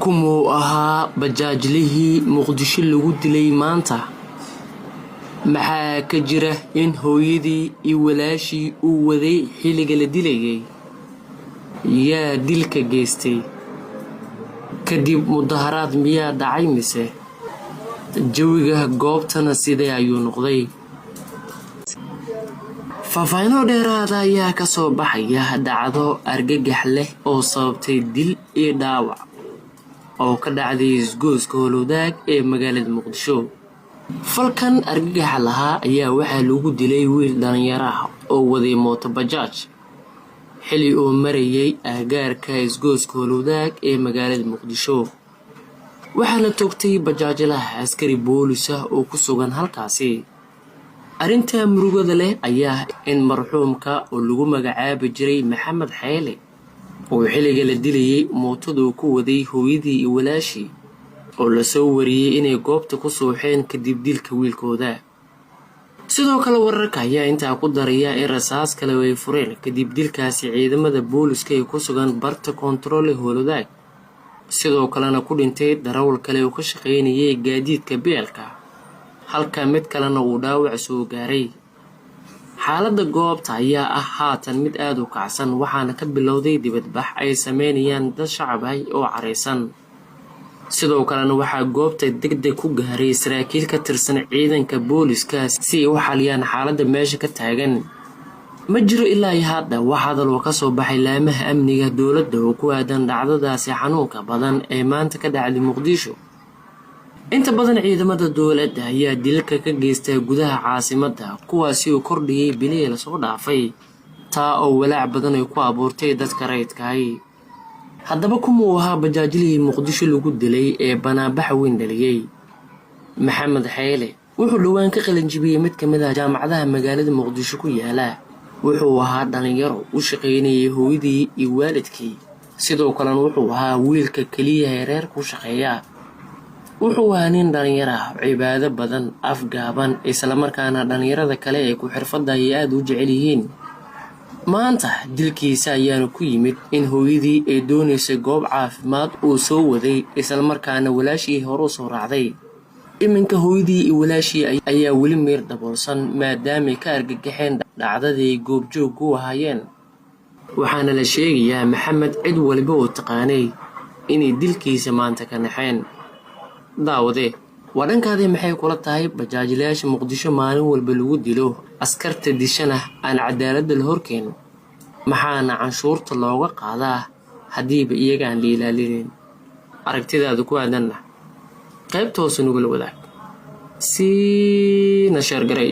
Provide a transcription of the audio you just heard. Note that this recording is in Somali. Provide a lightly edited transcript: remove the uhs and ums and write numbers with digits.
kumu ahaa bajaajlihii Muqdisho lagu dilay maanta maxaa ka jira in hooyadii iyo walaashii uu waday xilliga la dilayay yaa dilka geystay kadib mudaharaad miyaa dhacay mise jawiga goobtana sidee ayuu noqday faahfaahin dheeraad ah ayaa ka soo baxaya dhacdo argagax leh oo sababtay dil iyo dhaawac oo ka dhacday isgoyska Howlwadaag ee magaalada Muqdisho falkan argagax lahaa ayaa waxaa lagu dilay wiil dhalinyaro ah oo waday mooto bajaaj xilli uu marayay agaarka isgoyska Howlwadaag ee magaalada Muqdisho waxaana toogtay bajaajlaha askari boolis ah oo ku sugan halkaasi arinta murugada leh ayaa in marxuumka oo lagu magacaabi jiray Maxamed Xeele oo xilliga la dilayay mootadu ku waday hooyadii iyo walaashii oo la soo wariyay inay goobta ku sooxeen kadib dilka wiilkooda sidoo kale wararka ayaa inta ku daraya in rasaas kale ay fureen kadib dilkaasi ciidamada booliska ee ku sugan barta control Howlwadaag sidoo kalena ku dhintay darawal kale oo ka shaqeynayay gaadiidka beelka halka mid kalena uu dhaawac soo gaaray xaaladda goobta ayaa ah haatan mid aad u kacsan waxaana ka bilowday dibadbax ay sameynayaan dad shacab ah oo careysan sidoo kalena waxaa goobta degdeg ku gaaray saraakiil ka tirsan ciidanka booliska si ay u xaliyaan xaaladda meesha ka taagan ma jiro ilaa hadda wax hadal oo ka soo baxay laamaha amniga dowladda oo ku aadan dhacdadaasi xanuunka badan ee maanta ka dhacday Muqdisho inta badan ciidamada dowladda ayaa dilka ka geystay gudaha caasimadda kuwaasi oo kordhiyay bileel soo dhaafay taa oo walaac badan ay ku abuurtay dadka rayidka ah haddaba kumu ahaa bajaajlihii Muqdisho lagu dilay ee banaabax weyn dhaliyay Maxamed Xeele wuxuu dhawaan ka qalin jibiyay mid kamid ah jaamacadaha magaalada Muqdisho ku yaala wuxuu ahaa dhalinyaro u shaqeynayay hooyadii iyo waalidkii sidoo kalena wuxuu ahaa wiilka kaliya ee reer ku shaqeeya wuxuu ahaa nin dhalinyaro ah cibaado badan afgaaban isla markaana dhalinyarada kale ee ku xirfadda ay aad u jecel yihiin maanta dilkiisa ayaana ku yimid in hooyadii ay doonaysay goob caafimaad uu soo waday isla markaana walaashii hore u soo raacday iminka hooyadii iyo walaashii ayaa weli meer daboolsan maadaama ka argagaxeen dhacdadii goobjoog u ahaayeen waxaana la sheegayaa Maxamed cid walba oo taqaanay inay dilkiisa maanta ka naxeen daawade wadankaadii maxay kula tahay bajaajlayaasha Muqdisho maalin walba lagu dilo askarta dishana aan cadaalad la horkeen maxaana canshuurta looga qaadaa hadiiba iyaga aan ilaalinin aragtidaadu ku aadanna qaybta hoose nugula wadaag si nashar garay